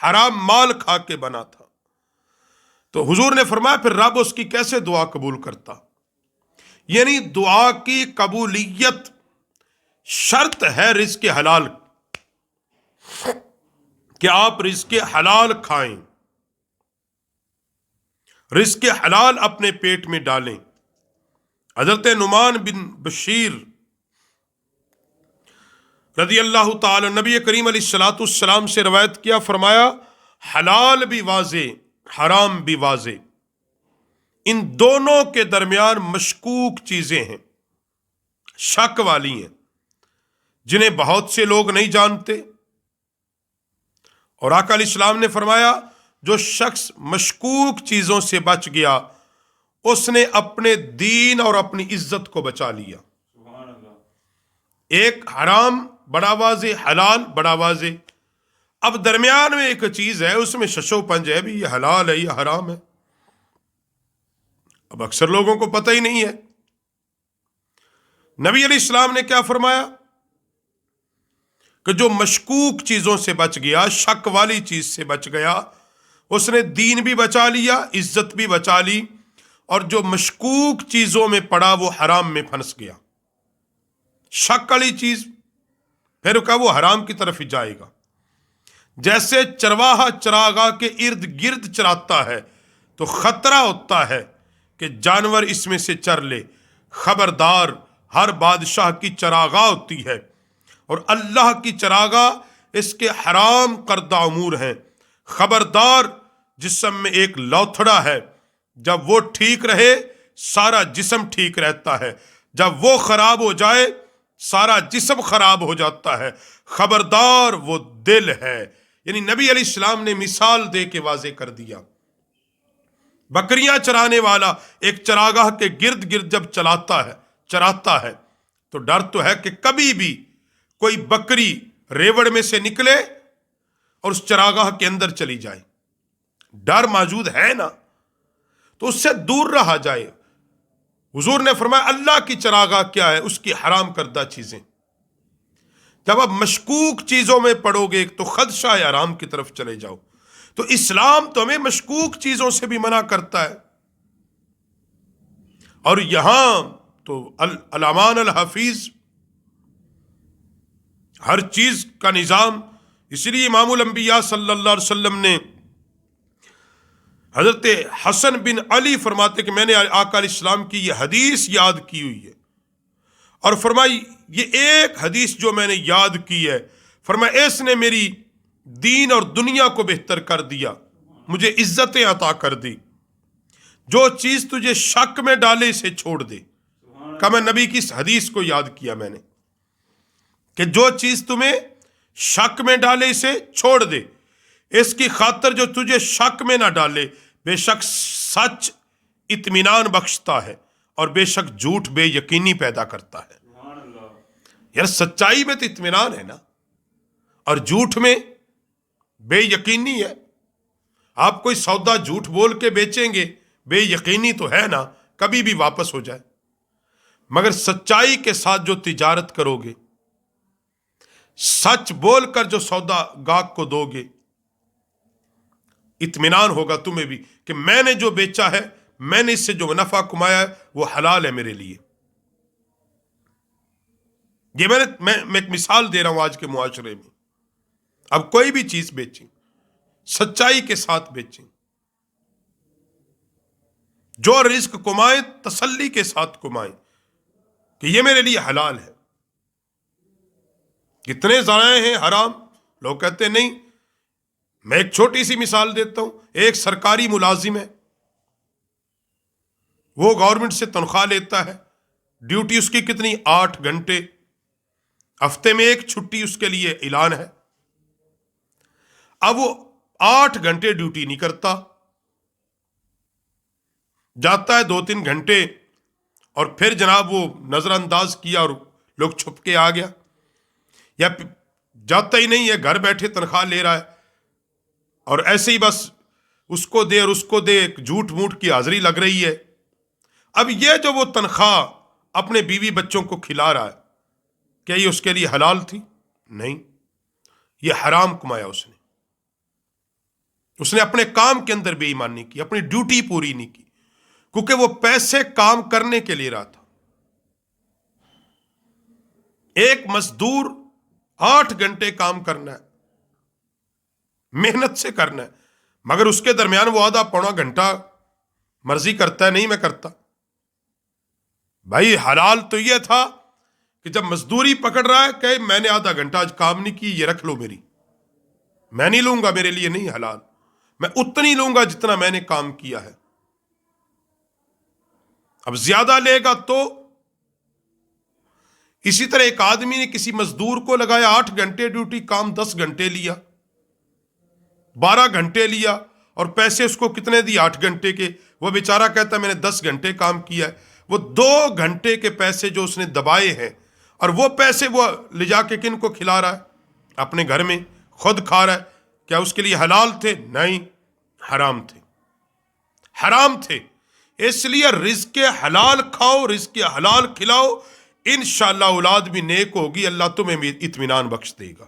حرام مال کھا کے بنا تھا. تو حضور نے فرمایا پھر رب اس کی کیسے دعا قبول کرتا؟ یعنی دعا کی قبولیت شرط ہے رزق حلال، کہ آپ رزق حلال کھائیں، رزق حلال اپنے پیٹ میں ڈالیں. حضرت نعمان بن بشیر رضی اللہ تعالی نبی کریم علیہ الصلوۃ والسلام سے روایت کیا، فرمایا حلال بھی واضح حرام بھی واضح، ان دونوں کے درمیان مشکوک چیزیں ہیں، شک والی ہیں، جنہیں بہت سے لوگ نہیں جانتے. اور آقا علیہ السلام نے فرمایا جو شخص مشکوک چیزوں سے بچ گیا اس نے اپنے دین اور اپنی عزت کو بچا لیا. ایک حرام بڑا واضح، حلال بڑا واضح، اب درمیان میں ایک چیز ہے اس میں ششو پنج ہے، بھی یہ حلال ہے یہ حرام ہے. اب اکثر لوگوں کو پتہ ہی نہیں ہے. نبی علیہ السلام نے کیا فرمایا کہ جو مشکوک چیزوں سے بچ گیا، شک والی چیز سے بچ گیا، اس نے دین بھی بچا لیا، عزت بھی بچا لی، اور جو مشکوک چیزوں میں پڑا وہ حرام میں پھنس گیا. شک والی چیز پھر کہا وہ حرام کی طرف ہی جائے گا. جیسے چرواہا چراگاہ کے ارد گرد چراتا ہے تو خطرہ ہوتا ہے کہ جانور اس میں سے چر لے. خبردار، ہر بادشاہ کی چراگاہ ہوتی ہے اور اللہ کی چراگاہ اس کے حرام کردہ امور ہیں. خبردار، جسم میں ایک لوتھڑا ہے، جب وہ ٹھیک رہے سارا جسم ٹھیک رہتا ہے، جب وہ خراب ہو جائے سارا جسم خراب ہو جاتا ہے. خبردار وہ دل ہے. یعنی نبی علیہ السلام نے مثال دے کے واضح کر دیا. بکریاں چرانے والا ایک چراگاہ کے گرد گرد جب چراتا ہے تو ڈر تو ہے کہ کبھی بھی کوئی بکری ریوڑ میں سے نکلے اور اس چراگاہ کے اندر چلی جائے. ڈر موجود ہے نا، تو اس سے دور رہا جائے. حضور نے فرمایا اللہ کی چراگاہ کیا ہے؟ اس کی حرام کردہ چیزیں. جب آپ مشکوک چیزوں میں پڑو گے تو خدشہ حرام کی طرف چلے جاؤ. تو اسلام تو ہمیں مشکوک چیزوں سے بھی منع کرتا ہے. اور یہاں تو الامان الحفیظ ہر چیز کا نظام. اس لیے امام الانبیاء صلی اللہ علیہ وسلم نے حضرت حسن بن علی فرماتے کہ میں نے آقا علیہ السلام کی یہ حدیث یاد کی ہوئی ہے، اور فرمائی یہ ایک حدیث جو میں نے یاد کی ہے، فرمایا اس نے میری دین اور دنیا کو بہتر کر دیا، مجھے عزتیں عطا کر دی. جو چیز تجھے شک میں ڈالے اسے چھوڑ دے. کہ میں نبی کی اس حدیث کو یاد کیا میں نے کہ جو چیز تمہیں شک میں ڈالے اسے چھوڑ دے. اس کی خاطر جو تجھے شک میں نہ ڈالے، بے شک سچ اطمینان بخشتا ہے اور بے شک جھوٹ بے یقینی پیدا کرتا ہے. یار سچائی میں تو اطمینان ہے نا، اور جھوٹ میں بے یقینی ہے. آپ کوئی سودا جھوٹ بول کے بیچیں گے، بے یقینی تو ہے نا کبھی بھی واپس ہو جائے. مگر سچائی کے ساتھ جو تجارت کرو گے، سچ بول کر جو سودا گاہک کو دو گے، اطمینان ہوگا تمہیں بھی کہ میں نے جو بیچا ہے، میں نے اس سے جو نفع کمایا ہے وہ حلال ہے میرے لیے. یہ میں ایک مثال دے رہا ہوں آج کے معاشرے میں. اب کوئی بھی چیز بیچیں سچائی کے ساتھ بیچیں، جو رزق کمائیں تسلی کے ساتھ کمائیں کہ یہ میرے لیے حلال ہے. کتنے ذرائع ہیں حرام، لوگ کہتے ہیں نہیں. میں ایک چھوٹی سی مثال دیتا ہوں. ایک سرکاری ملازم ہے، وہ گورنمنٹ سے تنخواہ لیتا ہے، ڈیوٹی اس کی کتنی 8 گھنٹے، ہفتے میں ایک چھٹی اس کے لیے اعلان ہے. اب وہ 8 گھنٹے ڈیوٹی نہیں کرتا، جاتا ہے 2-3 گھنٹے اور پھر جناب وہ نظر انداز کیا اور لوگ چھپ کے آ گیا، یا جاتا ہی نہیں ہے، گھر بیٹھے تنخواہ لے رہا ہے اور ایسے ہی بس اس کو دے اور اس کو دے، جھوٹ موٹ کی حاضری لگ رہی ہے. اب یہ جو وہ تنخواہ اپنے بیوی بچوں کو کھلا رہا ہے، کیا یہ اس کے لیے حلال تھی؟ نہیں، یہ حرام کمایا اس نے. اس نے اپنے کام کے اندر بے ایمانی کی، اپنی ڈیوٹی پوری نہیں کی، کیونکہ وہ پیسے کام کرنے کے لیے رہا تھا۔ ایک مزدور 8 گھنٹے کام کرنا ہے، محنت سے کرنا ہے، مگر اس کے درمیان وہ آدھا پونا گھنٹہ مرضی کرتا ہے، نہیں میں کرتا۔ بھائی حلال تو یہ تھا کہ جب مزدوری پکڑ رہا ہے کہ میں نے آدھا گھنٹہ آج کام نہیں کی، یہ رکھ لو میری، میں نہیں لوں گا، میرے لیے نہیں حلال، میں اتنی لوں گا جتنا میں نے کام کیا ہے۔ اب زیادہ لے گا تو اسی طرح ایک آدمی نے کسی مزدور کو لگایا 8 گھنٹے ڈیوٹی، کام 10 گھنٹے لیا، 12 گھنٹے لیا، اور پیسے اس کو کتنے دی 8 گھنٹے کے، وہ بیچارہ کہتا ہے میں نے 10 گھنٹے کام کیا ہے، وہ 2 گھنٹے کے پیسے جو اس نے دبائے ہیں، اور وہ پیسے وہ لے جا کے کن کو کھلا رہا ہے؟ اپنے گھر میں خود کھا رہا ہے۔ کیا اس کے لیے حلال تھے؟ نہیں، حرام تھے، حرام تھے۔ اس لیے رزق حلال کھاؤ، رزق حلال کھلاؤ، انشاءاللہ اولاد بھی نیک ہوگی، اللہ تمہیں بھی اطمینان بخش دے گا۔